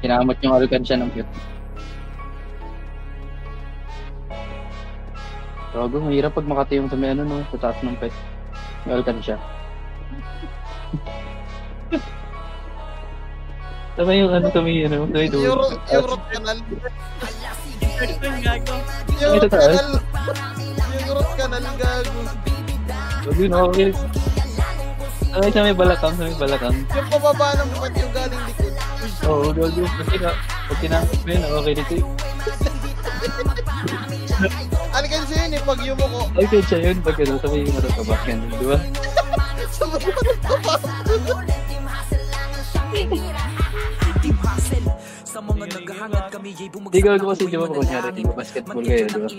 Kinamot yung alkansya ng cute. Gago, mahirap pag makatiyong sa may ano, no? Sa taas ng pet. Yung alkansya. Tama yung ano, may ano, may doon. Yung root canal. Yung root canal, gago. Gago, no? Okay. Ay, sa may balakang, Yung pababa ng buwan yung galing likod. Oo, gago. Kasi pag kinamot mo yun, okay dito eh. Ano kasi yun eh, pag yumuko. Ay, kaya siya yun, pag ano, sabi yung matataba yan, di ba? Sa mga nagtaba. Sa mga naghahangad kami ay bumagsak. Di gago kasi, di ba, pag kunyari, di ba, basketball kayo, di ba?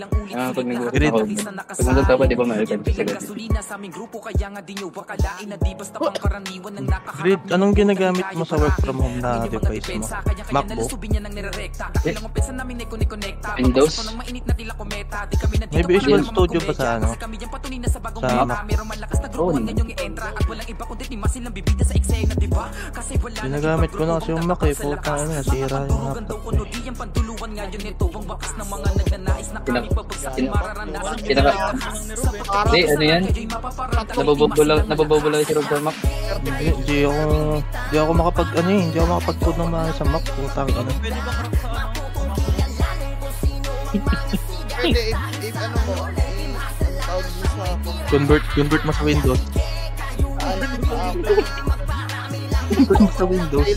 Pag nag-work ako, pag matataba, di ba, may alkansya sa ganito. Sa aming grupo kaya nga di nyo bakalain na di basta pangkaraniwan ng nakaharap. Grid, anong ginagamit mo sa work from home na device mo? MacBook? Windows? May Visual Studio pa sa ano? Sa Mac? Oo. Ginagamit ko na kasi yung Mac eh. Puta ano, nasira yung laptop ko eh. Hindi, ano yan? Nababubula si Rob sa Mac. Hindi ako makapag ano eh, hindi ako makapag-code ng mga sa Mac. Puta ano. Pwede, if ano mo, tawag mo sa Convert mo sa Windows. Convert mo sa Windows.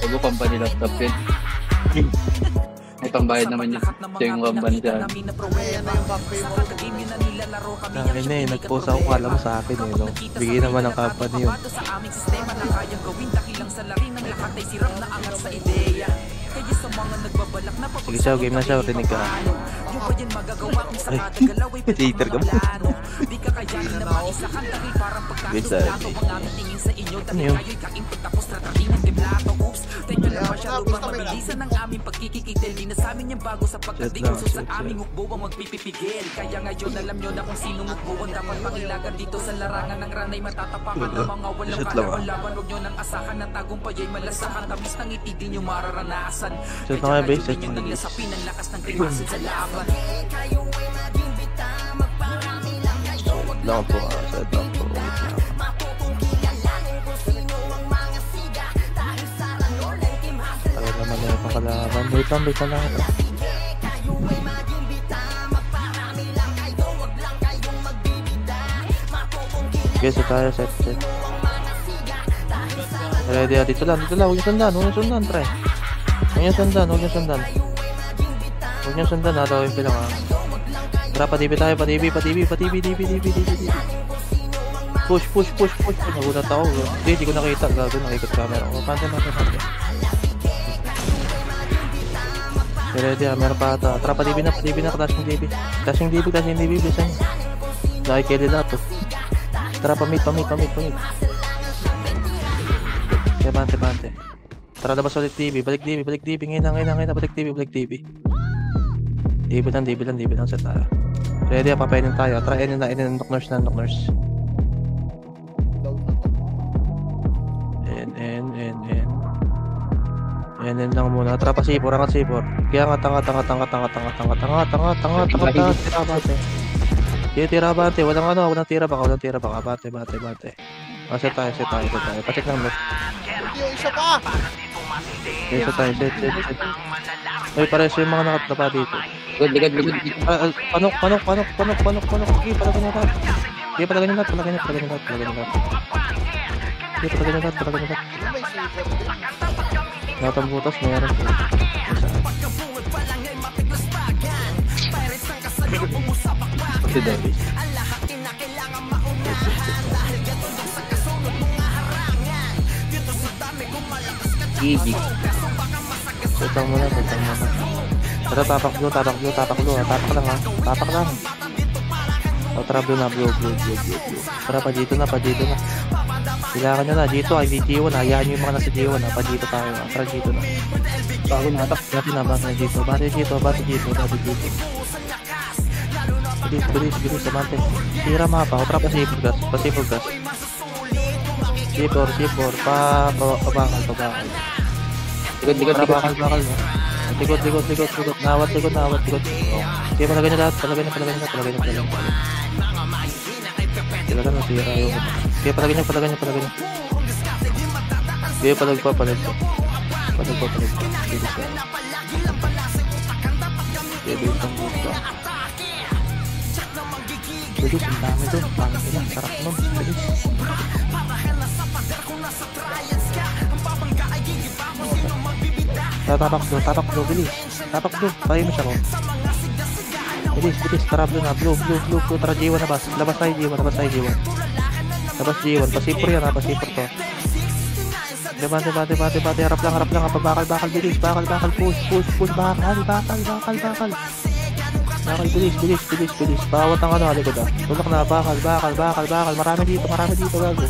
Bago company laptop yun. May pambayad naman yun. Ito yung company dyan. Tangin na eh, nag-post ako kala mo sa akin eh, no? Bigay naman ng company yun. Sige siya, game na siya, rinig ka. Ay, hater ka mo. Good side. Ano yun? Kaya ngayon alam nyo na kung sino mukbuon dapat pakilagan dito sa larangan ng ranay matatapakan ng mga walang kalawang laban. Huwag nyo nang asahan na tagumpay ay malasahan. Tamis ng ngiti di nyo mararanasan. Set na kayo base, set Kaya na ngayon lasapin ang lakas ng timasin sa laban. Set lang po, set lang po. Tagal naman na yung pakalaban. Wait lang. Okay, set tayo, set. Ready, dito lang, huwag yung sundan, pre. Huwag yung sundan, halawin ko lang ha. Tara, pa-TV tayo, pa-TV. Push. Nagulat ako. Hindi ko nakita. Gago, nakikot camera ko. Pante. Ready ha, meron pa ata. Tara, pa-TV na, Clashing TV, bilisan. Nakikili lahat to. Tara, pamit. Kaya bante. Tara, labas ulit TV. Balik TV. Ngayon na, balik TV. TV lang sa tayo. Ready, papainin tayo. Tara, inin na, knock nurse. Inin lang muna. Tara, pasipor. Kaya nga, tanga. Tira bante. Walang tira baka. Bate. Set tayo. Pacheck lang mo. Yung isa pa! Set tayo. Uy, pares yung mga nakatapa dito. Ligad. Panok. Sige, palagay na lahat. Lahat ang butas, mayroon po. Si David. Gigi. Tutang muna. Tara, tapak blue. Tapak lang ha. Tapak lang. O, tara, blue na. Tara, pa dito na. Kailangan nyo na. Dito, hindi G1. Hayaan nyo yung mga nasa G1 ha. Pa dito tayo. Tara, dito na. Bago natak. Bate dito. Bilis, amante. Tira mapa, otra pasipol gas. C4, pabakal. Likod. Bakal. Likod. Nawat. Okay, palagay niya lahat. Palagay niya. Talaga nasira yung... Okay, palagay niya. Okay, palag pa. Bilis na. Okay, bilis ang buto. Bilis, ang dami doon. Pangit na, sarap nun. Bilis. Tapak blue, bilis. Tapak blue, pahay mo siya ko. Bilis, tara blue na, blue, tara G1 na bas. Labas tayo G1. Labas G1, pasipor yan ha, pasipor to. Bate, harap lang, bakal, bilis, bakal, push, bakal. Bilis, bawat ang ano, likod ah. Tulak na, bakal, marami dito, gago.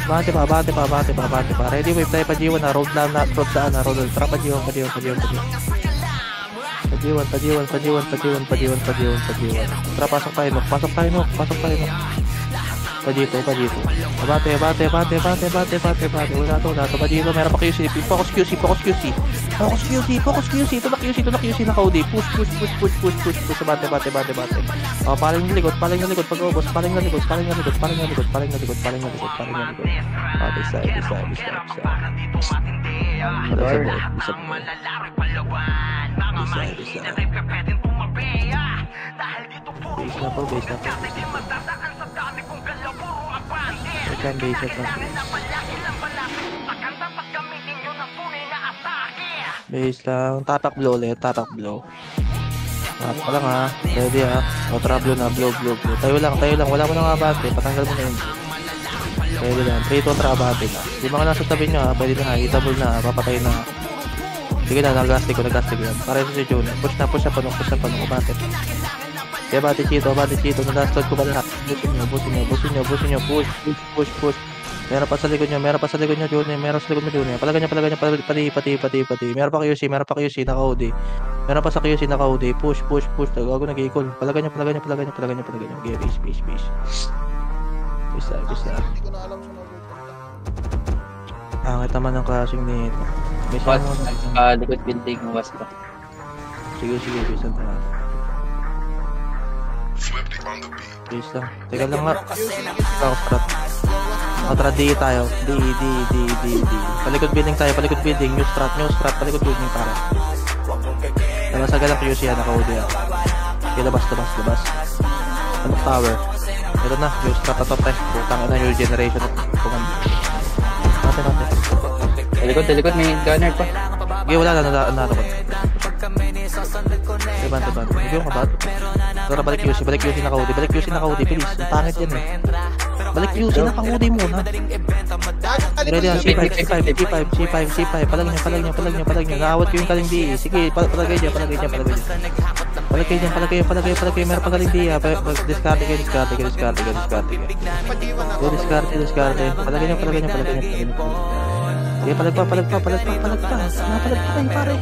Bate pa. Ready wave tayo pa G1 na, road saan na, tara pa G1. Tara, pasok tayo, Nok. Pa dito. Bate. Wala to. Pa dito, meron pa QC. Focus QC. Tulak QC na kaudi. Push. Bate. Paling na likod. Pag-ubos. Paling na likod. Bate, side. Base na po. Ikan base na. Base lang. Tatak blow. Tatak lang ha. Ready ha. Otra blow na. Blow. Tayo lang. Wala mo na nga bate. Patanggal mo na yun. Ready lang. 3 to trabate na. Di ba nga nasa tabi nyo ha. Pwede na ha. Itabol na ha. Papatay na ha. Sige na. Nag-gastig ko yan. Para sa si June. Push na panong. Bate. Kaya bate chito. Nalastod ko ba lahat? Busin nyo. Push. Meron pa sa likod nyo, June. Palagay nyo. Pati. Meron pa QC, naka-OD. Meron pa sa QC, naka-OD. Push. Gago nag-i-call. Palagay nyo. Okay, base. Base. Hindi ko na alam sa number. Angit naman ang clashing nito. Was, likod building mo, was pa. Sige, base lang tayo. Base lang. Teka lang nga. Strat. Otra D tayo. D. Palikod building tayo. New strat. Palikod building para. Labas agad ang QC yan. Naka-OD yan. Okay, labas. Anong tower? Ito na. New strat atop tayo. Putang ina new generation. Natin. Likod. May gunner pa. Okay, wala na. Natakot. Bante. Hindi yung kabat. Tara, balik QC naka-OD. Bilis. Ang pangit yan eh. Balik QC naka-OD muna. Ready yan. C5. Palagay niya. Naawat ko yung kaling D. Sige, palagay niya. Palagay. Meron pa kaling D ha. Discard. Palagay niya. Sige, palag pa. Napalag pa kayo pare.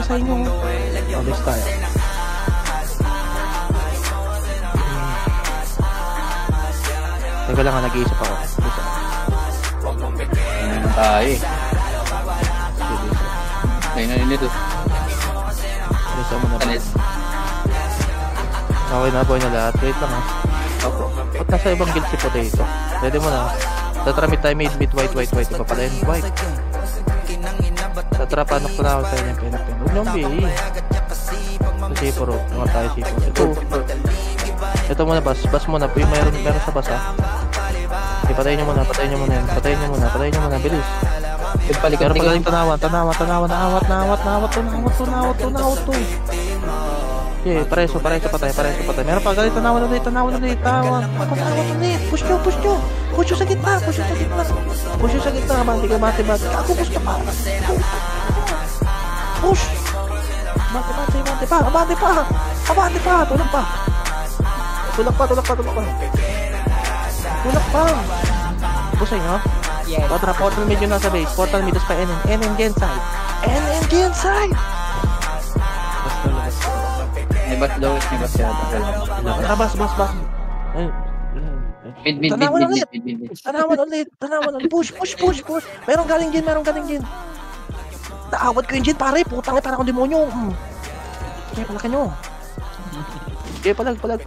Sa inyo. Alis tayo. Teka lang, nag-iisip ako. Tayo. Tayo na nito. Alisa mo na ba? Okay na, boy na lahat. Wait lang ha. Ba't nasa ibang guild si Potato? Pwede mo na. Tatramit tayo mid white. Iba pala yun white. Tatrapanok ko na ako sa inyo. Huwag niyong B. Sa C4. Mga tayo C4. Ito muna, bas muna. Meron sa bas ha. Okay, patayin nyo muna yan. Patayin nyo muna. Bilis. Meron pagaling tanawan. Nawat to. Okay, pareso patay. Meron pagaling tanawan ulit. Push nyo. Push sa gitna. Bate. Ako push ka pa. Push. Bate pa. Tulak pa. Pusay nyo? Yes. Portal mid yun nasa base. Portal mid, pa NN gen side. May Bas lowest ni Bas yata. Tara, bas. Mid. Tanawan ulit. Push. Merong galing din. Naawad ko yung Jin, pare. Putang eh, parang akong demonyo. Okay, palaki nyo. Okay, palag. Putang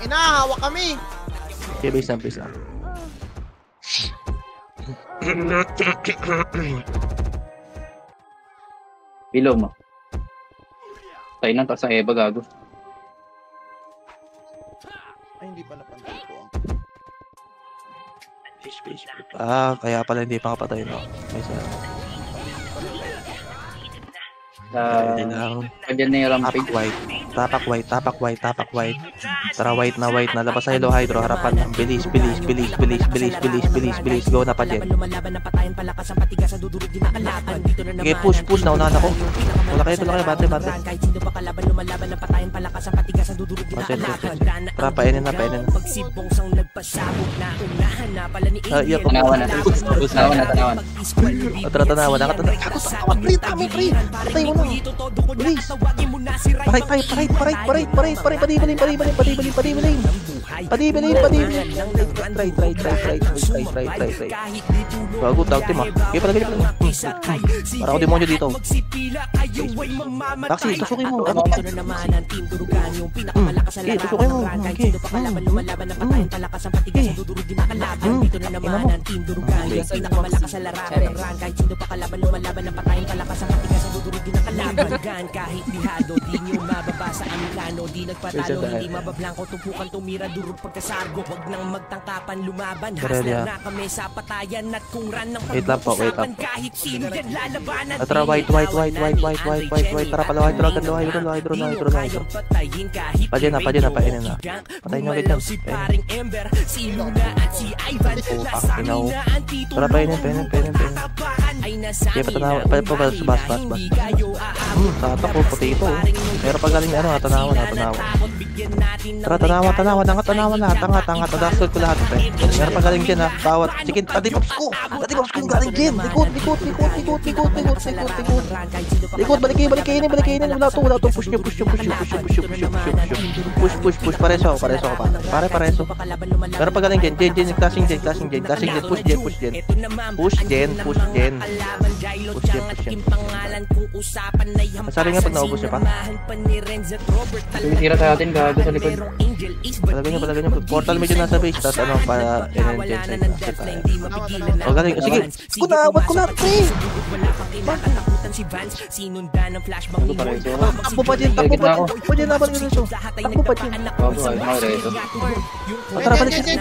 ina, hawak kami. Okay, base na. Below mo. Tayo lang sa Eva, gago. Ay, hindi pa napantay ko. Space. Kaya pala hindi pa kapatay, no? May sana. Pwede na yung rampage. Tapak white. Tara, white na. Labas sa yellow hydro. Harapan lang. Bilis. Go na pa, Jen. Okay, push. Naunahan ako. Wala kayo. Bate. Tara, painin na. Tanawan na. Tara, tanawan. Pre. Patay mo na. Bilis. Paray. Padibilin. Try. Bago, tag team ah. Okay, pala ganyan. Para ako demonyo dito. Taxi, tusukin mo. Tusukin mo. Kahit bihado, di nyo mababasa ang plano. Di nagpatalo, hindi mabablangko. Tumpukan tumira, durog pagkasargo. Wag nang magtangkapan, lumaban. Hasla na kami sa patayan. At kung ran ng pag-uusapan, kahit sino yan lalabanan. Tara, white. Tara pala, hydro. Padyan na. Patay nyo ulit yan. Tara, painin. Okay, patanawa. Bas. Tatak ko, puti ito. Pero pag galing tanawa. Tara, tanawa. Tanga. Tadasod ko lahat. Pero pag galing dyan bawat. Sige, patipops ko yung galing dyan. Likod, balikayin. Wala to. Push nyo. Push. Pareso ako pa. Pareso. Pero pag galing dyan. Jen. Clashing Jen. Push Jen. Sabi nga pag naubos niya pa. Tumitira sa atin, gago sa likod. Palagay niya. Portal medyo nasa base. Tapos para in-engine sa o galing. Sige. Kunawat ko na, pre. Ano pa rin ito? Takbo pa dyan. Laban yun ito. Takbo pa dyan. Bago, ay mga rin ito. Tara, balik siya.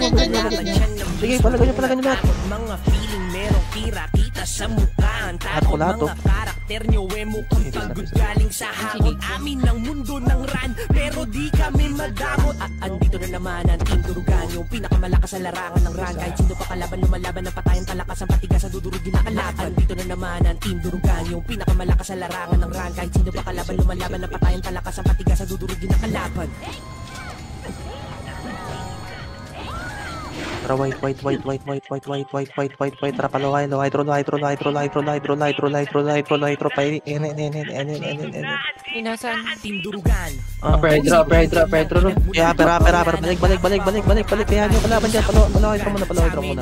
Sige, palagay niyo lahat. Mga feeling merong kita sa mukhaan. Ako lahat to. Karakter nyo mukhang pagod galing sa hangon. Amin ng mundo ng ran, pero di kami madamot. Andito na naman ang Team Durugan, yung pinakamalakas sa larangan ng ran. Kahit sino pa kalaban, lumalaban ng patayan, palakas ang patigas, ang dudurugin na kalaban. Andito na naman ang Team Durugan, yung pinakamalakas sa larangan ng ran. Kahit sino pa kalaban, lumalaban ng patayan, palakas ang patigas, ang dudurugin na kalaban. Tara, white. Tara, palo, hydro. Inasan Team Durugan. Upper hydro. Yeah, pera. Balik. Kaya nyo kalaban dyan. Palo, hydro muna.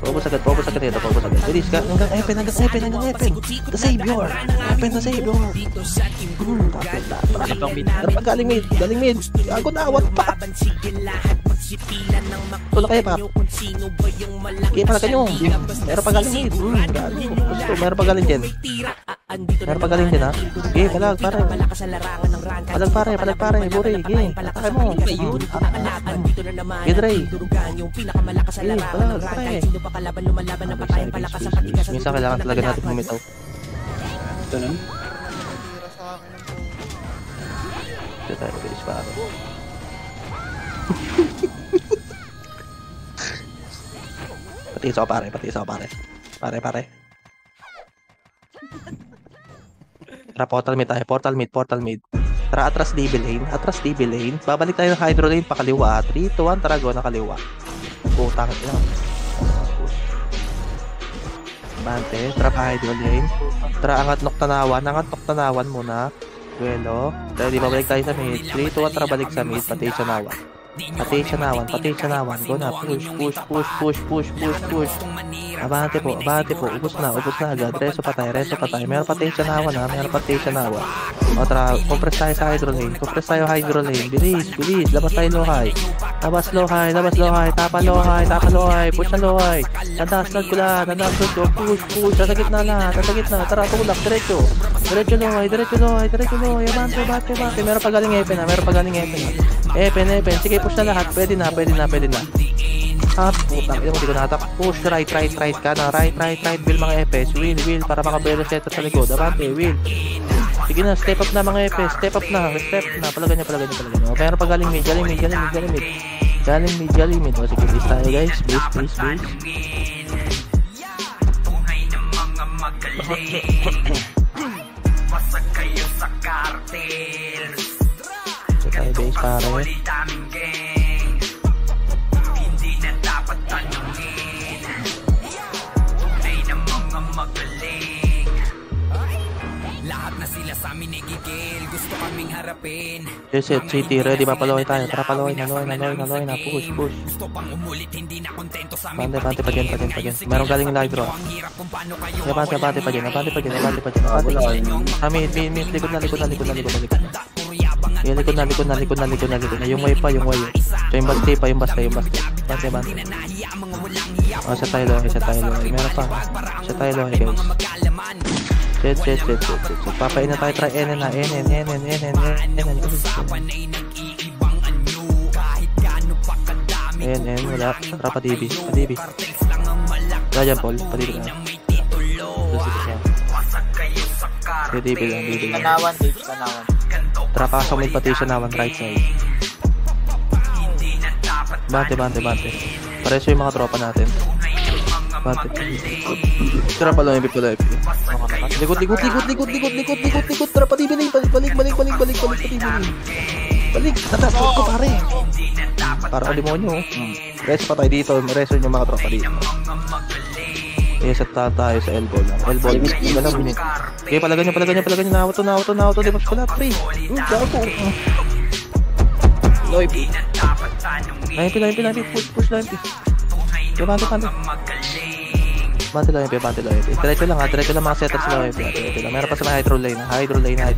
Pabos agad dito. Bilis ka. Hanggang Epen. The Savior. Epen, the Savior. Tara, pag galing mid. Ako nawat pa. Tula kayo pa. Okay, pala kanyo. Meron pa galing mid. Meron pa galing dyan. Ha. Okay, palag pare. Buri. Okay, takay mo. Gidray. Palag pare. Minsan kailangan talaga natin bumitaw. Ito nun. Tira sa akin ng phone. Ito tayo, bilis pa ako. Pati isa ko pare. Pare. Tara, portal mid. Tara, atras DB lane. Babalik tayo ng hydro lane, pakaliwa. 3, 2, 1, tara, go na kaliwa. Putang ina. Bante, trap hydro lane. Tra, angat Noctanawan muna. Duelo. Ready, babalik tayo sa mid. 3, 2, 1, balik sa mid. Pati siya nawan. Go na. Push. Abante po. Ubus na agad. Reso pa tayo. Meron pati siya nawan. O tra, compress tayo sa hydro lane. Bilis. Labas tayo low high. Tapa low high. Push na low high. Tandas ko. Push. Sa gitna. Tara, tulak. Diretso low high. Abante. Meron pa galing Epen na. Epen. Sige, push na lahat. Pwede na. Putang ina mo, di ko natak. Push, right ka na. Right. Will mga Epes. Will. Para makabelo setter sa likod. Abante, Will. Sige na, step up na mga Epes. Step na. Palagan niya. O, meron pa galing mid. Galing mid. O, sige, please tayo guys. Please. Wasag kayo sa cartel. So tayo base pare. Hindi na dapat tanungin. Tunay na mga magaling. Lahat na sila sa amin nagigil. Gusto kaming harapin. Yes, City, ready ba? Paloy tayo. Tara, paloy na. Push. Gusto pang umulit, hindi na kontento sa amin. Bante pa dyan. Meron galing live draw. Abante pa dyan. Mid. Likod na. Likod na. Yung way. So, yung basta. Bante. O, sa tayo lohe. Meron pa. Sa tayo lohe, guys. Set. Papain na tayo. Try N. Wala. Tara pa DB. Wala dyan, Paul. Padito na. DB lang. Tanawan. Tara pa sa may pati siya naman right side. Bante. Pareso yung mga tropa natin. Bante. Tara pa lang yung pala. Likod. Tara pa DB na. Balik. Balik. Tatas ko pare. Para ka demonyo. Reso pa tayo dito. Reso yung mga tropa dito. Set tayo sa elbow lang. Minute. Okay, palagan niya. Nawat to. Di ba pala? 3. Gago. Loib. Line. Push line. Bante. Bante lang. Diretso lang mga setters lang. Meron pa sa hydro lane. Hydro lane pa.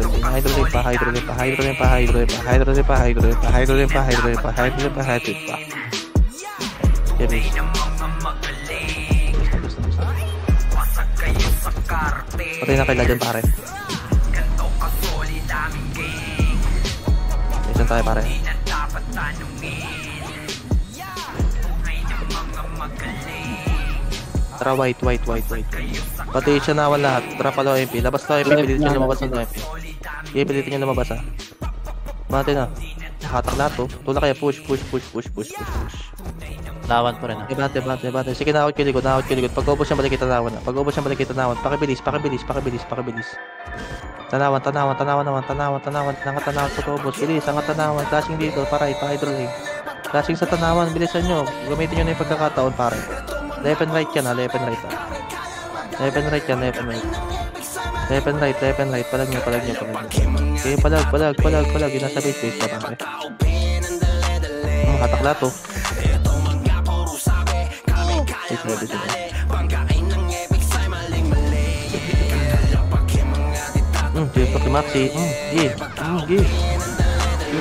Patay na kaila dyan pare. Isan tayo pare. Tara white. Pati siya nawan lahat. Tara pala MP. Labas na MP. Pilitin nyo lumabas na MP. Pilitin nyo lumabas ha. Bante na. Hatak lahat to. Tula kaya push. Lawan pa rin ah. Bante. Sige na out kiligod. Pag-ubos niya balik kita nawan. Pakibilis. Tanawan naman. Nangatanawan sa ubos. Bilis. Angat tanawan. Flashing dito. Paray. Pa-hydro lane. Flashing sa tanawan. Bilisan nyo. Gamitin nyo na yung pagkakataon pare. Left and right yan ha. Left and right. Palag nyo. Okay, palag. Yung nasa base pa pare. Katakla to. Sila. Dito kay Maxi.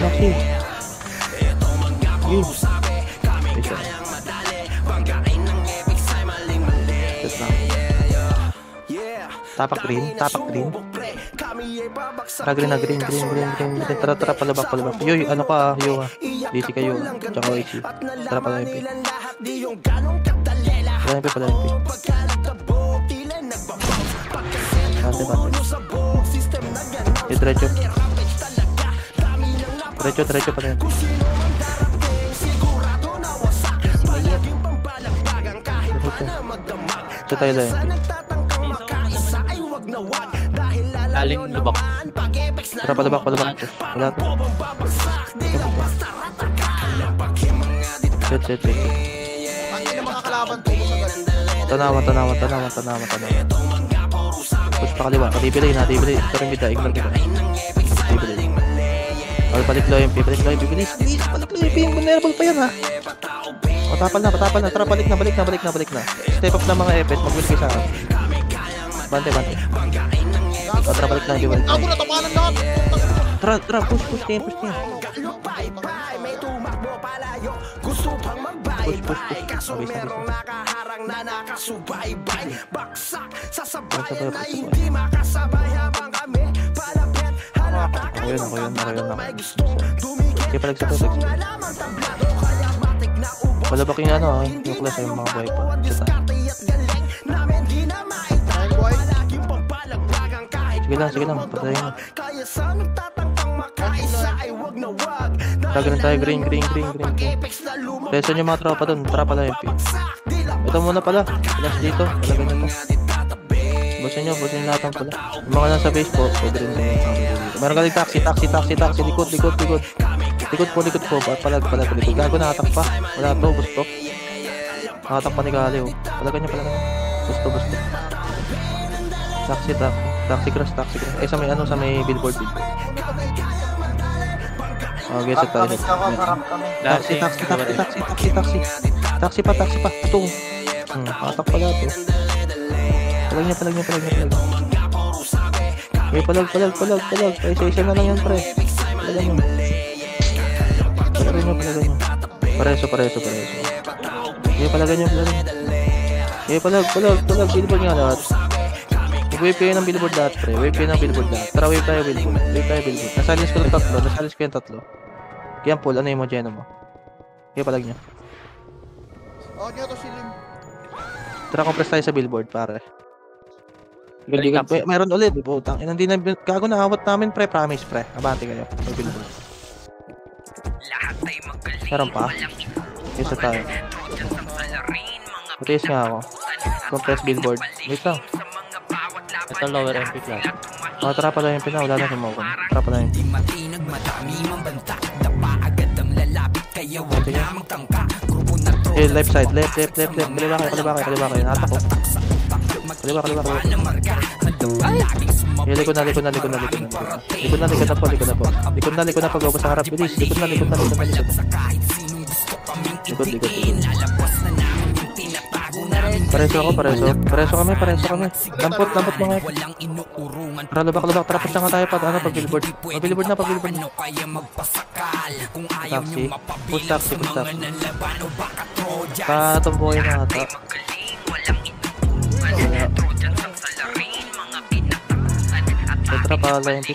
Maxi. Tapak green. Green. Tara, palabak. Yoy, ano ka, yo ha. DC kayo. Tsaka AC. Tara pala MP. Pala MP. Bante. Diretso pala MP. Ito tayo lang MP. Aling lubak. Tara palabak. Wala to. Set. Ang ina mga kalaban ko sa ganun. Tanawan. Push pa kaliwa. Kadibili. Ito rin bida. Ignore kita. Kadibili. Balik lo yung bilis. Balik lo yung vulnerable pa yan ha. Patapal na. Tara, balik na. Step up na mga epes. Mag-win kayo sa akin. Bante. Tara, balik na. Ako na tapanan lahat. Tara, push niya. Push. Ako yun. Kaya palag sa protect. Palabak yung ano ha. Yung class ay yung mga buhay pa. Sige lang. Patayin mo. Tagalan tayo. Green. Preso nyo mga tropa dun. Tara pala MP. Ito muna pala. Pilas dito. Talaga nyo to. Busin nyo lahat ng pala. Yung mga nasa base po. Pwede rin tayo. Meron ka din taxi. Likod po. Palag. Gago nakatak pa. Wala to. Gusto. Nakatak pa ni Gali oh. Palagan nyo. Gusto. Taxi cross. Sa may billboard. Okay, sa tayo. Taxi pa. Ito. Nakatak pala to. Palag niya. Palag. Isa na lang yan, pre. Palag niyo. Pareso. Palagan niyo. Palag. Billboard nga lahat. Wave kayo ng billboard lahat, pre. Tara, wave tayo billboard. Nasalis ko yung tatlo. Kaya pull, ano yung Geno mo? Kaya palag niya. Niya to silim. Tara, compress tayo sa billboard, pare. Meron ulit, putang. Hindi na gago na awat namin, pre. Promise, pre. Abante kayo sa billboard. Meron pa. Isa tayo. Matiis nga ako. Compress billboard. Wait lang. Ito lower MP class. Tara pala yung pina. Wala na si Mokon. Tara pala yung pina. Left side. Left. Kaliwa kayo. Natak ko. Kaliwa. Likod na po. Likod na pag-ubos sa harap. Bilis. Likod na. Likod. Pareso kami. Lampot mga. Tara, lubak. Tara, push na nga tayo pag billboard. Pag-billboard na. Taxi. Push taxi. Katamboy na ata. Tara, pala yung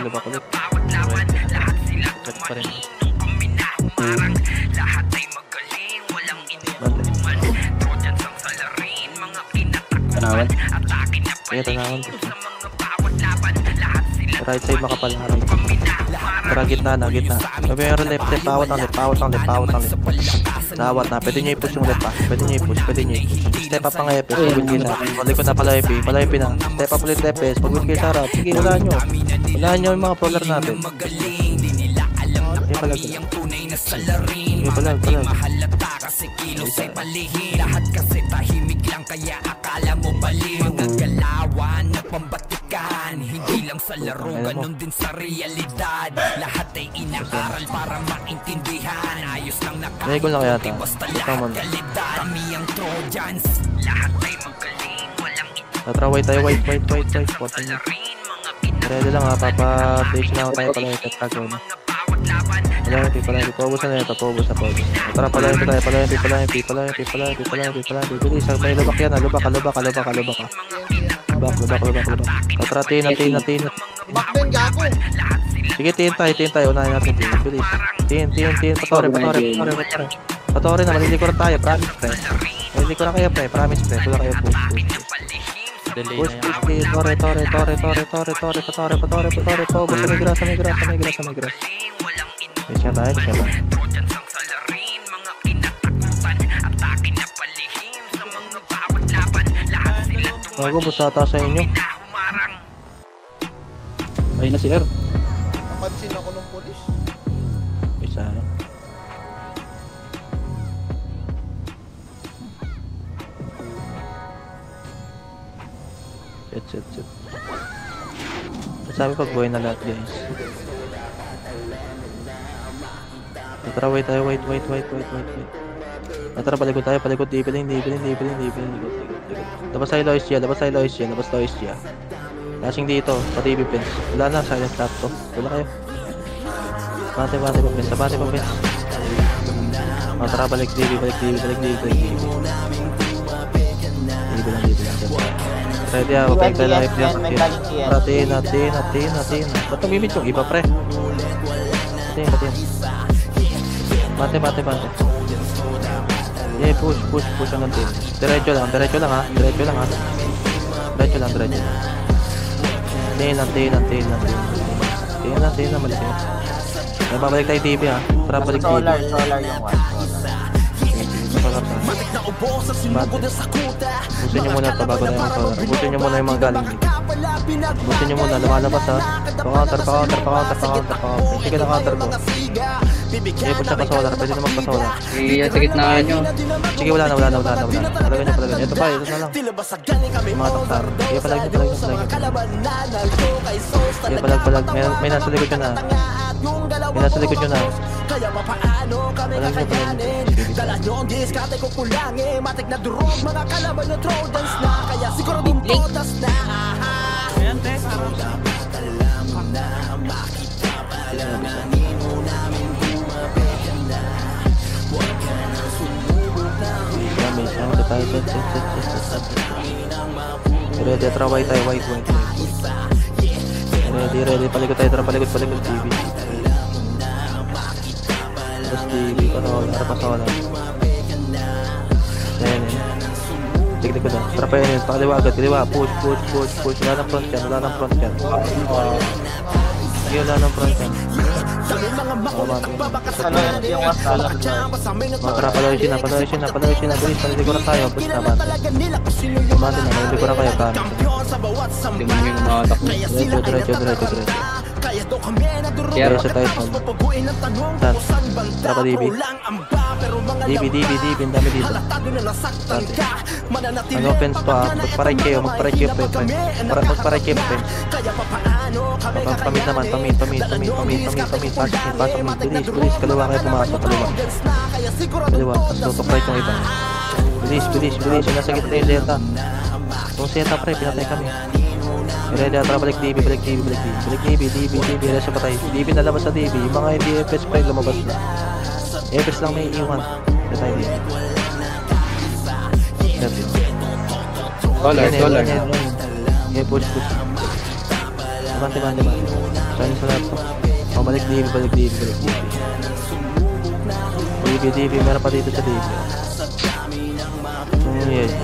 lubak ulit. Check pa rin. Tanawan. Right side makapal harap. Tara, gitna. Meron left. Pawat ang left. Nawat na. Pwede nyo i-push yung left pa. Pwede nyo i-push. Step up ang EPS. Pag-win kayo sa likod na pala EP na. Step up ulit EPS. Pag-win kayo sa harap. Sige, wala nyo yung mga prowler natin. Palag. Kaya akala mo bali mga galawan na pambatikan. Hindi lang sa laro, ganun din sa realidad. Lahat ay inaaral para maintindihan. Ayos lang nakakita, basta lahat kalidad. Kami ang Trojans, lahat ay magaling. Walang ito. Tatraway tayo, white. Ready lang ha, papa-page na tayo pala yung tetragon. Palahimpi. Paubos na ito. Tara, palahimpi tayo. Palahimpi. Bilis, may lubak yan. Lubak ka. Lubak. Tara, tina. Bakben, gago. Sige, tin tayo. Unahin natin. Bilis. Tin. Patore na, malilikuran tayo. Promise, pre. Malilikuran kayo, pre. Promise, pre. Wala kayo push. Push. Tore. Paubos na may grass. Bisa tayo. Bago, busata sa inyo. Ayun na si R. Napansin ako ng polis. Bisa. Sabi pag buhay na lahat guys. Tara, wait tayo, wait. Tara, palikod tayo, palikod, dipiling. Labas tayo Lois Gia. Lashing dito, pati ibipins. Wala na, silent trap to. Wala kayo. Bate pa pins. Tara, balik dibi. Dibi lang dito. Ready ah, mabalik tayo live yan. Natin. Ba't namimit yung iba pre? Batin. Bate. Yeah, push hanggang din. Diretso lang ha. Diretso lang. Tingnan na mali. Babalik tayo TV ha. Tara balik TV. Solar yung one. Busin nyo muna ito bago na yung solar. Busin nyo muna yung mga galing dito. Busin nyo muna, lumalabas ha. Pa-counter. Sige na counter ko. Sige po siya pa-solar, pwede na magpa-solar. Iya, sa gitnaan nyo. Sige, wala na. Palagay nyo. Ito pa, ito na lang. Mga taktar. Sige, palag nyo. Sige, palag. May nasa likod yun na. Kaya papaano kami kakayanin? Dala nyo ang diskarte ko kulangin. Matik na durog mga kalaban nyo Trojans na. Kaya siguro din totas na. Ayan, Tess. Dapat alam na makita palalanin mo namin kumapit na. Huwag ka na sumubok na May sound tayo. Ready, traway tayo. White. Ready. Palikod tayo. Palikod TV. Terus TV pasola. Ayan. Tignan ko na. Tara pa yun. Pakaliwa agad. Push. Wala ng front yan. Sige, wala ng front yan. Ano yung wasala? Tara, palawisin na. Bilis, palilikuran tayo. Push na ba? Kumati na. Palilikuran kayo. Tingnan nyo yung mga atak mo. Diretso. Kaya sa tayo. Tara pa DB. DB. Ang dami dito. Mag-offense pa. Magparay kayo. Magparay kayo. Pamit naman. Pasok mo. Bilis. Kaliwa kayo pumasok. Kaliwa. Tapos tutok right yung iba. Bilis. Yung nasa gitna yung Zeta. Yung Zeta pre, pinatay kami. Ready, tara balik DB. Resa pa tayo. DB na labas sa DB. Yung mga hindi FS pre, lumabas na. FS lang may iwan. Resa tayo DB. Solar. Okay, push. Bante. Silence sa lahat to. Balik DB. DB. Meron pa dito sa DB. Yes.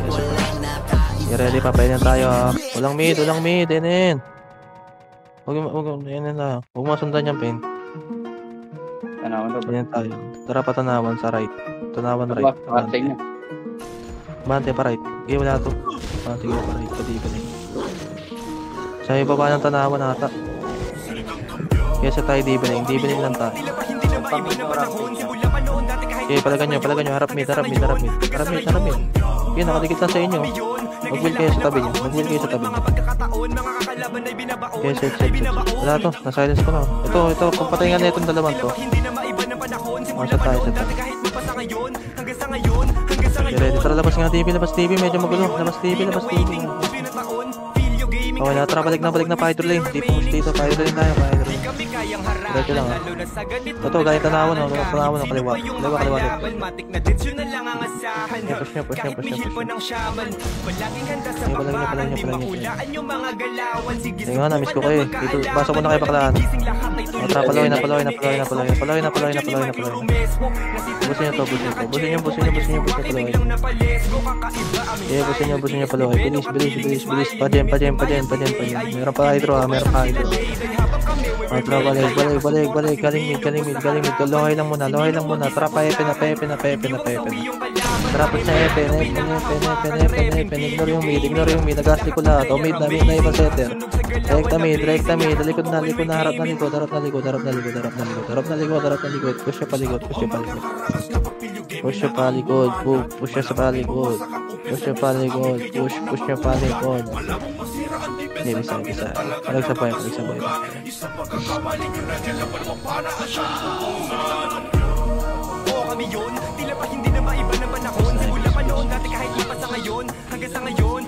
Ready pa, pwede tayo ha. Walang mid, inin. Huwag masundan yung pin. Tanawan na ba? Ayan tayo. Tara pa tanawan sa right. Tanawan right. Bante pa right. Okay, wala to. Sige pa right. Pati. Sa may baba ng tanawan ata. Kaya sa tayo dibiling lang tayo. Okay, palagan nyo. Harap mid. Okay, nakadikit lang sa inyo. Mag-wheel kayo sa tabi niya. Okay, set. Wala to, na-silence ko na. Ito, kung patayin nga na itong dalawang to. Set tayo. Okay, ready. Tara, labas TV. Medyo magulo. Labas TV. Okay na, tara, balik na Pyro lane. Dito, Pyro lane tayo. Diretso lang ha. Ito, gaya tanawan o. Kaliwa. Push niya. Tingnan na, miss ko kayo. Dito, pasok ko na kayo baklaan. Tara, paloy na. Busin nyo. Busin nyo paloy. Bilis. Pajem. Meron pa hydro. Balik. Galing mid. Lohay lang muna. Tara, pepe na. Tara, push na epe. Ignore yung mid. Nagasli ko lahat. O mid na ibang setter. Rekta mid. Likod na. Harap na likod. Push siya palikod. Push siya palikod. Hindi, bisa. Palag sa point. Oo kami yun, tila pa hindi na maiba na panahon. Simula pa noon dati kahit lipas sa ngayon. Hanggang sa ngayon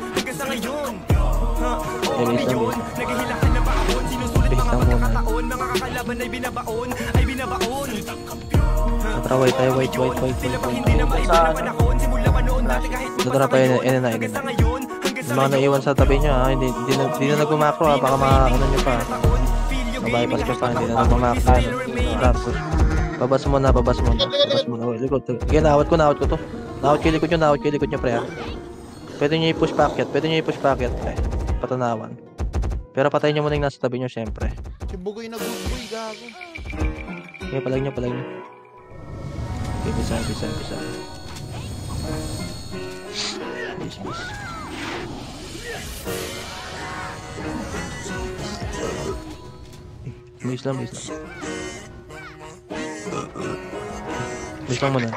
Oo kami yun, naghihilakan na baon. Sinusulit mga pagkakataon, mga kakalaban ay binabaon. Tara, white. Tila pa hindi na maiba na panahon. Simula pa noon dati kahit lipas Tara sa pa, ngayon. na. Hanggang sa ngayon Yung mga naiwan sa tabi nyo ha, hindi na nagmamakro ha, baka ano nyo pa. Mabypass nyo pa, hindi na nagmamakro. Tapos, babas mo na. Likod. Kaya nawat ko to. Nawat ko yung likod nyo pre ha. Pwede nyo i-push packet, pre. Patanawan. Pero patayin nyo muna yung nasa tabi nyo syempre. Si Bugoy na Bugoy, gago. Okay, palag nyo. Okay, bisa. Bis. Bis lang. Bis lang muna.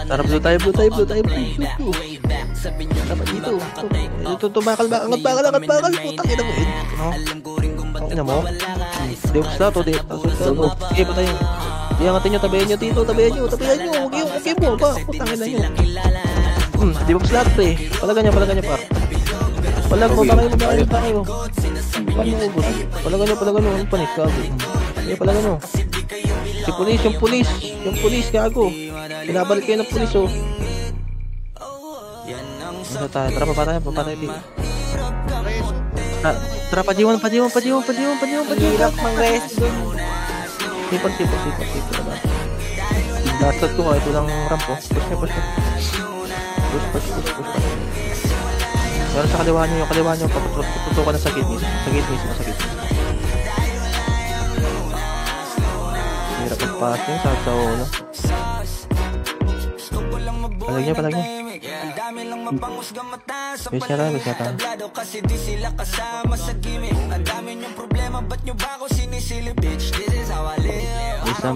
Tara, blue tayo. Dapat dito. Ito, tumakal. Putang ina mo. Ang ina mo. Deox na to. Okay, patayin. Iangatin nyo, tabihan nyo dito. Tabihan nyo. Okay mo. Putang ina nyo. Di ba slot pre? Palagan nyo pa. Palag mo, ba kayo? Palagan nyo. Ang panis, gago. Palagan nyo. Yung pulis, gago. Pinabalik kayo ng pulis, oh. Ano tayo? Tara, papatay dito. Tara, pajiwan. Hirap mang rest dun. Sipag. Dastat ko kahit walang ramp, oh. Push. Pero sa kaliwa nyo, paputukan na sa gate mismo. Hirap mag-passing, sa ulo. Palag nyo. Bisa ka.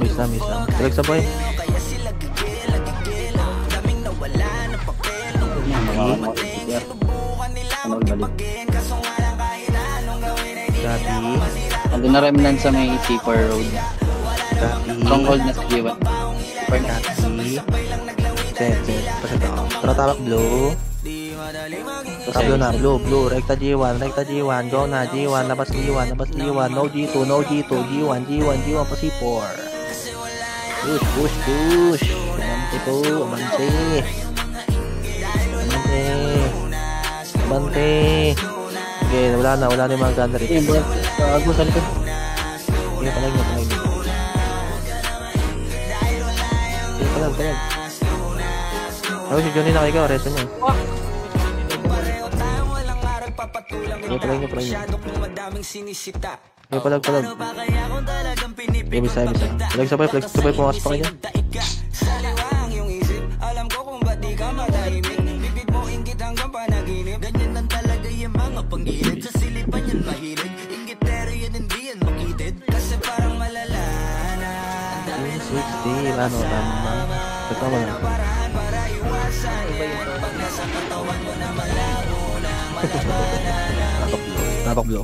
Bisa. Palag sa boy. Dati. Ando na remnant sa may C4 road. Stronghold na sa G1. Tara, tapak blue. Tablo na, blue. Rekta G1. Go na, G1. Labas G1. No G2. G1 pa C4. Push. Amante. Okay, wala na yung mga gunner ito. Gago sa likod. Okay, palag nyo. Palag. Si Johnny na ikaw, resto nyo. Okay, palag nyo. Okay, palag. Okay, bisa. Palag sabay, pumakas pa kayo. Ano, tama. Ito mo na. Tapak blue.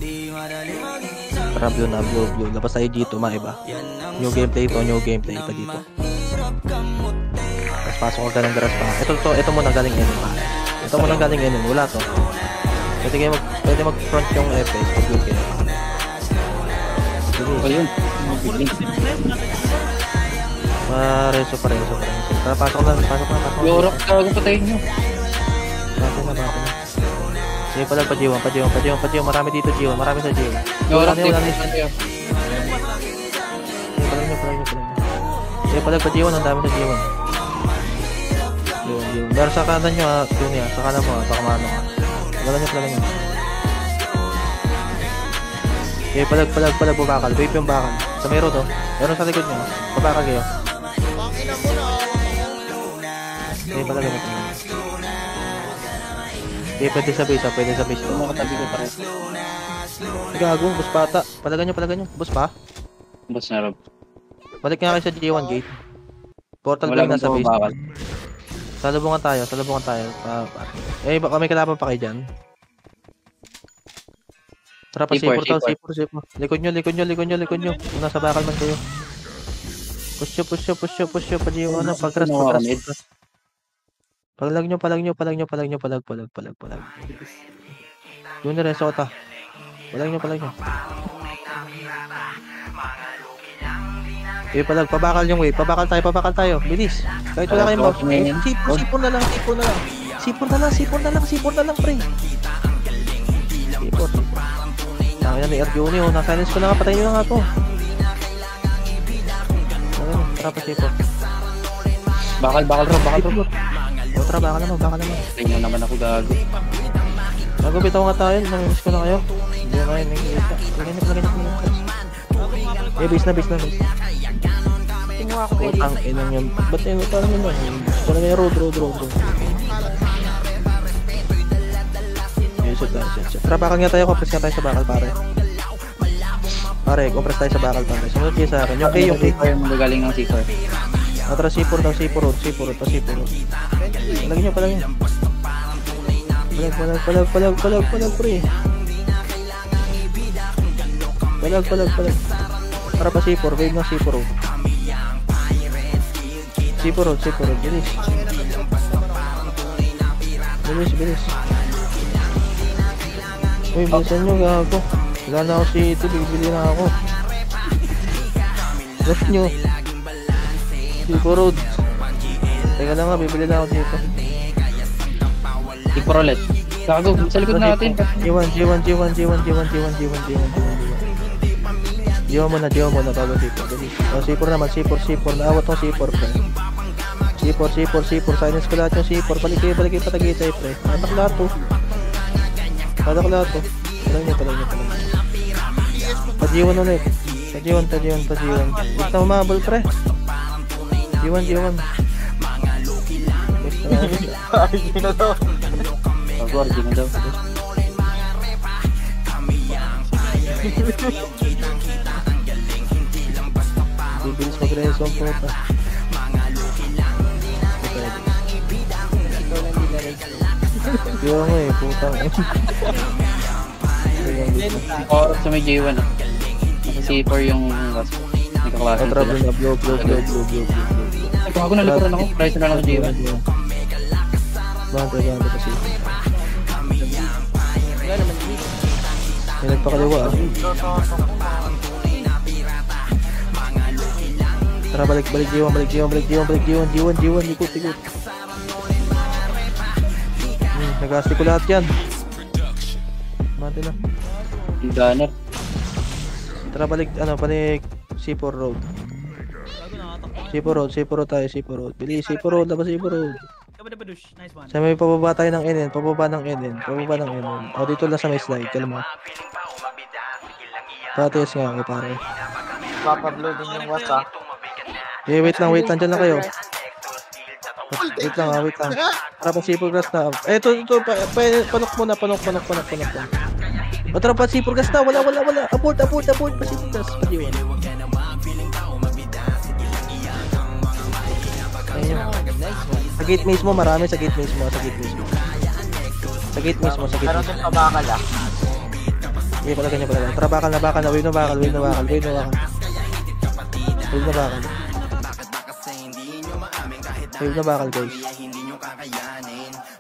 Tara, blue na, blue. Labas tayo dito, maiba. New gameplay pa dito. Tapos pasok ka ng garas pa. Ito mo nang galing enemy. Wala to. Pwede mag-front yung FPS pag blue kayo. Ba yun? Reso pa. Tara, pasok na. Yorok, gago patayin nyo. Bakit na. Sige, palag pa G1. Marami dito G1. Marami sa G1. Yorok, Sige, palag pa G1. Ang dami sa G1. Yun. Meron sa kanan nyo ha. Sa kanan mo ha. Baka maano ha. Palag nyo. Okay, palag. Bubakal. Vape yung bakal. Sa mero to. Meron sa likod nyo. Babakal kayo. Pangina mo na. Okay, palag nyo. Okay, pwede sa base. Makatabi ko pa rin. Gago, bus pata. Palagan nyo. Bus pa? Bus na Rob. Balik nga kayo sa G1 gate. Portal Wala ko yung nasa bang base. bakal. Salubungan tayo. May kalaban pa kayo dyan. Tara pa, C4. C4. Likod nyo. Kung nasa bakal man kayo. Push nyo. Pwede yung pagras. Palag nyo. Yun na rin, Sota. Palag nyo. Pabakal yung wave. Pabakal tayo. Bilis. Kahit wala kayong mouse. Sipon na lang. Sipon na lang, pre. Sipon. Tangin na ni Arjuni, naka-silence ko na nga. Patayin nyo na nga to. Ayun, tara pa sipon. Bakal bro. Tara, bakal naman. Tingnan naman ako gago. Bago bitaw nga tayo. Namimiss ko na kayo. Hindi nga yun. Lagyan nyo. Base na. Tingnan ako kay Ang inang yun. Ba't yun? Parang yun lang. Parang yung road. Shit. Tara, bakal nga tayo. Compress nga tayo sa bakal, pare. Compress tayo sa bakal, pare. Sumunod kayo sa akin. Yung K. Yung magagaling ng C4. Tara, C4 road. Lagyan nyo. Palag, pre. Palag. Para pa C4, wave ng C4 road. Bilis. Uy, bilisan nyo, gago. Wala na ako city, bibili na ako. Rush nyo. C4 road. Teka lang nga, bibili na ako dito. C4 ulit. Gago, sa likod natin. G1. Diwa mo na bago C4. C4 naman, C4. Naawat ng C4, pre. C4. Silence ko lahat yung C4. Balik kayo patagitay, pre. Patak lahat to. Palang nyo. Pa-G1 ulit. Pa-G1. Wait na umabol, pre. G1. Hindi na daw. Pag-guardi na daw. Bibilis mag-reso ang puta. Diwa nga putang. Sa may J1 Nasa C4 yung nagkaklase sila. Trouble na, blow. Gago na likuran ako. Price na lang sa J1. Bante kasi. Wala naman dito. May nagpakaliwa. Tara, balik G1. Ikot. Nag-asti ko lahat yan. Mati na. Yung gunner. Tara, balik C4 road. C4 road tayo. Bilis, C4 road. Nice one. Sa may pababa tayo ng NN. Pababa ng NN. O, dito lang sa may slide. Kalma. Patiis nga ako, pare. Papablow din yung WhatsApp. Wait lang. Diyan lang kayo. Wait lang. Tara pa C4 gas na. Ito. Panok muna. O, tara pa C4 gas na. Wala. Abort. Pa C4 gas. Padiwan. Ayun. Sa gate mismo, marami sa gate mismo. Meron din pabakal ah. Hindi pala ganyan. Tara, bakal na. Wave na bakal. Wave na bakal, guys.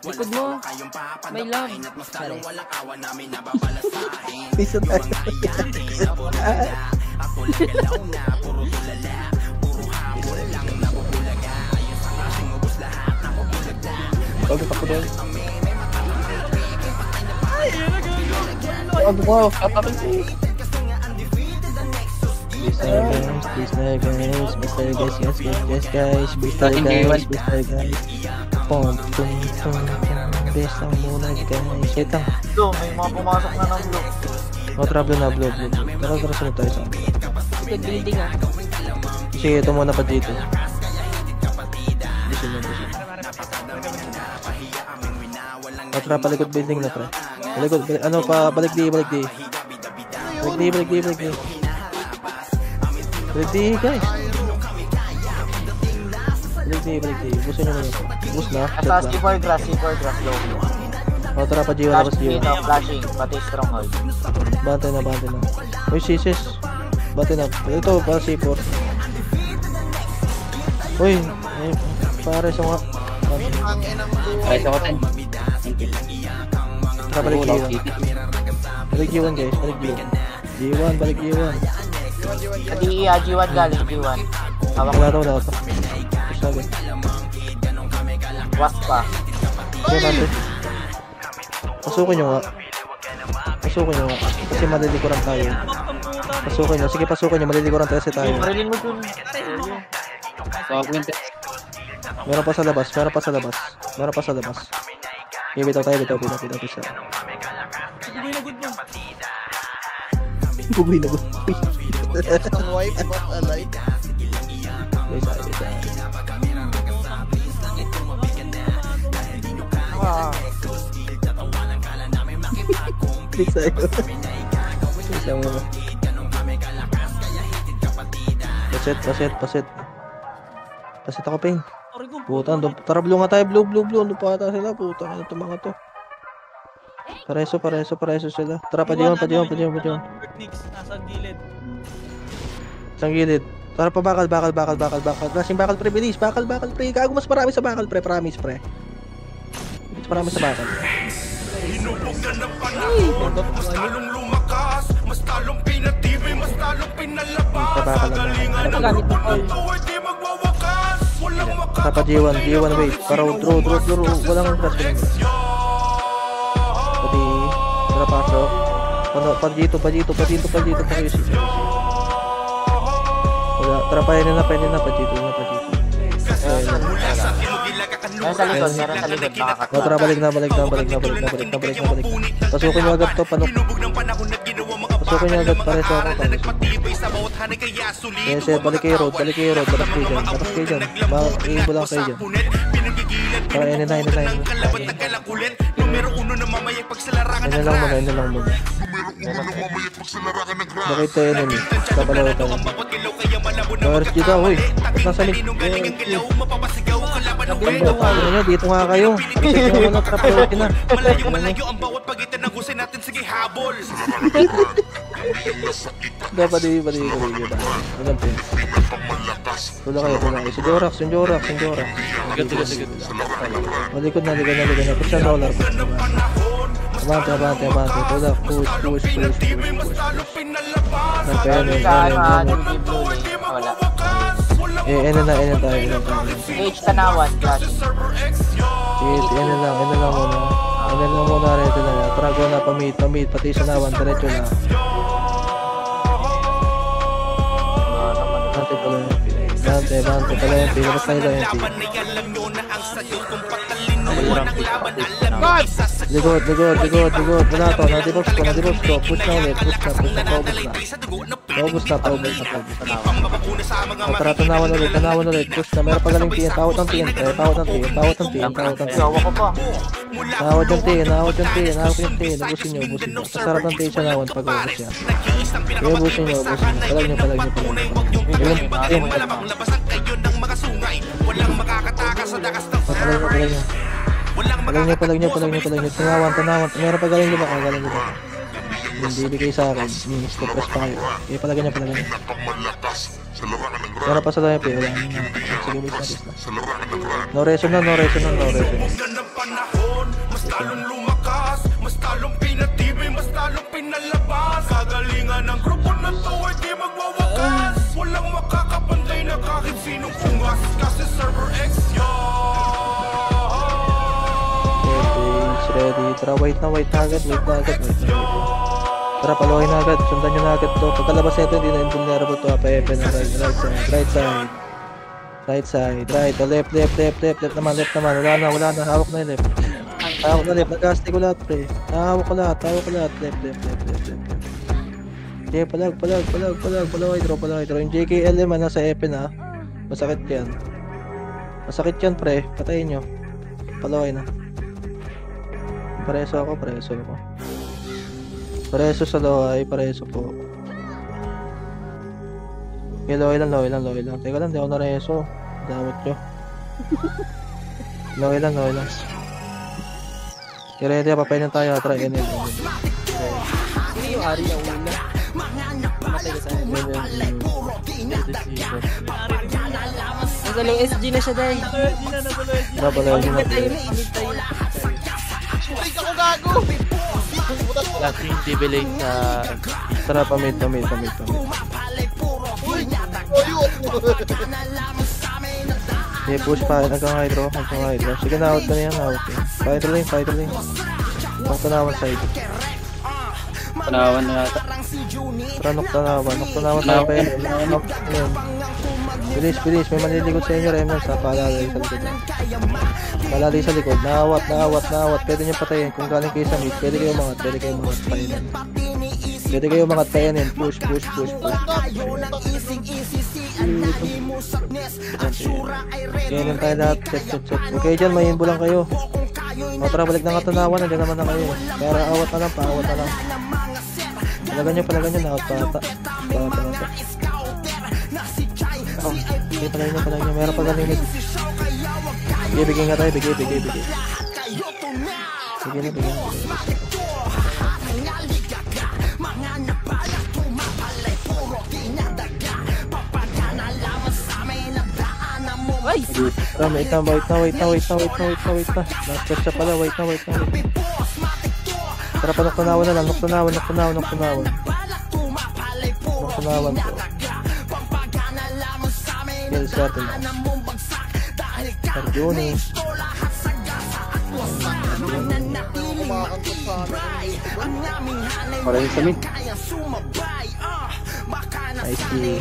Likod mo. May love. Isa tayo. Huwag ako doon. Wow. Please na guys. Pum. Best lang muna guys. Wait lang. Blue, may mga pumasok na ng blue. Trouble na, blue. Tara, sunod tayo sa akin. Good building ah. Sige, ito muna pa dito. Tara, palikod building na, pre. Balik di. Balik di, guys. Balik D. Busin nyo muna. Bus na. Nasa C4 grass, low. O, tara pa G1, Flash tapos G1. dito, flashing, pati stronghold. Bante na. Uy, sisis. Bante na. Ito, para C4. Uy, pare sa mga... Ang enang buhay. Ay, sa kotan. Tara, balik G1. Balik G1 guys, balik G1. Balik G1. G1 galing, G1. Hawak Wala to. Push na agad. wasp pa. Okay, bante. Pasukin nyo nga. Kasi malilikuran tayo. Pasukin nyo. Sige, pasukin nyo. Malilikuran tayo tayo. Marilin mo dun. Pag-winter. Meron pa sa labas. Okay, bitaw tayo. Isa. Bugoy na good. Ang wife but alive. Isa. Click sa'yo. Isa muna. Paset ako, Peng. Puta, tara blue nga tayo. Blue. Ano pa ata sila? Puta, ano ito mga to? Pareso sila. Tara, pa-G1. Nix, nasa gilid. Isang gilid. Tara pa bakal. Flashing bakal pre, bilis. Bakal pre. Gago mas marami sa bakal pre. Promise pre. Mas marami sa bakal. Hinubog na ng panahon, mas talong lumakas, mas talong pinatibay, mas talong pinalabas. Kagalingan ng grupo na to ay di magwawakas. Walang Tapa G1 wait. Para draw. Walang flash ko. Pati, tara pasok. Pa dito. Wala, tara pa na pa dito. Meron sa likod, makakakat. O, tara, balik na. Pasukin nyo agad to, panok. Pasukin nyo agad, pareso ako. Yes, balik kayo road. Labas kayo dyan. Iibo lang kayo dyan. Tara, N9. N lang muna. Bakit tayo enemy? Kapalawa tayo. Norris dito, huy. Ba't nasa mid? Dito nga kayo. Kasi nyo muna, trapalotin na. Dapat di ko rin. Alam po yun. Tula kayo. Si Jorax. Sige. Malikod na. Push na dollar. Abante. Tula, push. Wala. N tayo. H tanawan, flash. N lang muna. Reto na. Trago na, pamit. Pati sa nawan, diretso na. Bante pala yung pila. Basta nila yung pila. Ligod. Wala to. Nadibox ko. Push na ulit. Paubos na. Tara, tanawan ulit. Push na. Meron pagaling tiyan. Tawad ng tiyan. Gawa ko pa. Nawad yung tiyan. Ubusin nyo. Kasarap ng tiyan sa nawan pag-ubus yan. Kaya ubusin nyo. Palag nyo. Palag nyo. Tanawan. Meron pa galing ba? Hindi bigay sa akin. Stop press pa kayo. Kaya palagan nyo. Meron pa sa tayo. Wala nyo. Sige, base na. No reason na. Mas talong lumakas, mas talong pinatibay, mas talong pinalabas. Kagalingan ng grupo na to ay di magwawakas. Walang makakapantay na kahit sinong pungas. Kasi server X Ready. Tara, wait na agad. Tara, paluhin na agad. Sundan nyo na agad to. Pagkalabas nito, hindi na invulnerable to. Pa-F na right side. Right. Left naman. Wala na. Hawak na yung left. Nag-casting ko lahat, pre. Hawak ko lahat. Left. Okay, palag. Hydro. Yung JKL man, nasa F na. Masakit yan, pre. Patayin nyo. Paluhin na. Pareso ako. Pareso sa lohay, pareso po. Okay, lohay lang. Teka lang, di ako nareso. Damot nyo. Okay lang, okay lang. Kaya papainin tayo, try NL. Sino yung Ari na una? Matay ka sa nasa long SG na siya dahil. Napalayo na. Init tayo. Ay, ako gago! Last yung delay sa... Tara, pamit. Uy! Ayun! Okay, push pa. Hanggang hydro. Sige, na-out ka na yan. Fighter lane. Knock tanawan side. Panawan na yata. Tara, knock tanawan sa akin. Knock. Bilis. May maniligot sa inyo, Remnants. Palalay sa likod. Palalay sa likod. Naawat. Pwede nyo patayin. Kung galing kayo sa mid, pwede kayo umangat. Pwede kayo umangat painin. Push. Ganyan tayo lahat. Set. Okay dyan, may imbo lang kayo. O tara, balik na katanawan. Nandiyan naman na kayo. Para paawat na lang. Palagan nyo. Naawat pa ata. Okay, palagan nyo. Meron pa galing. Bigay nga tayo. Bigay. Bigay na. Ay! Tara, wait na. Last touch siya pala, wait na. Tara, panoktunawan na lang. Noktunawan po. Kills natin. Tarjuni. Kumakantot sa amin. Maraming sa mid. I see.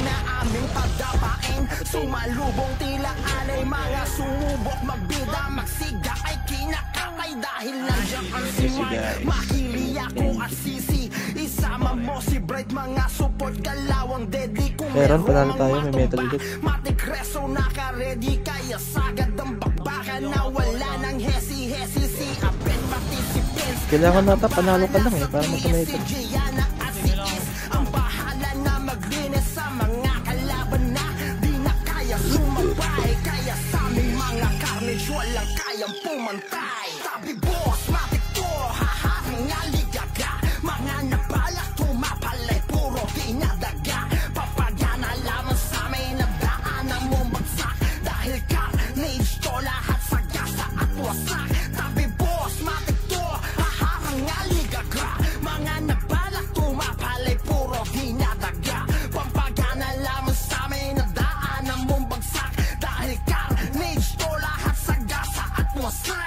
Sumalubong tila alay mga sumubok magbida magsiga ay kinakapay dahil nandiyan ang simay mahili ako asisi isama mo si Bright mga support kalawang deadly kung Meron, panalo tayo, may metal ulit. matikreso naka-ready kaya sagad ang bakbakan na wala nang hesi si Apen participants Kailangan nata, panalo ka lang para masanay ka. Gianna at si S ang bahala na maglinis sa mga kalaban na di na kaya sumabay kaya sa aming mga carnage walang kayang pumantay sabi boss matik to haha nga ligaga mga nabalak tumapalay puro dinadaga papagana lamang sa amin na daanan mong bagsak dahil carnage to lahat sa gasa at wasak sabi boss matik to haha nga ligaga mga nabalak tumapalay puro dinadaga pampagana lamang sa amin na daanan mong bagsak dahil carnage to lahat sa gasa at wasak.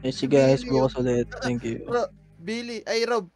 Eh, sige guys, bukas ulit. Thank you. Billy, ay Rob,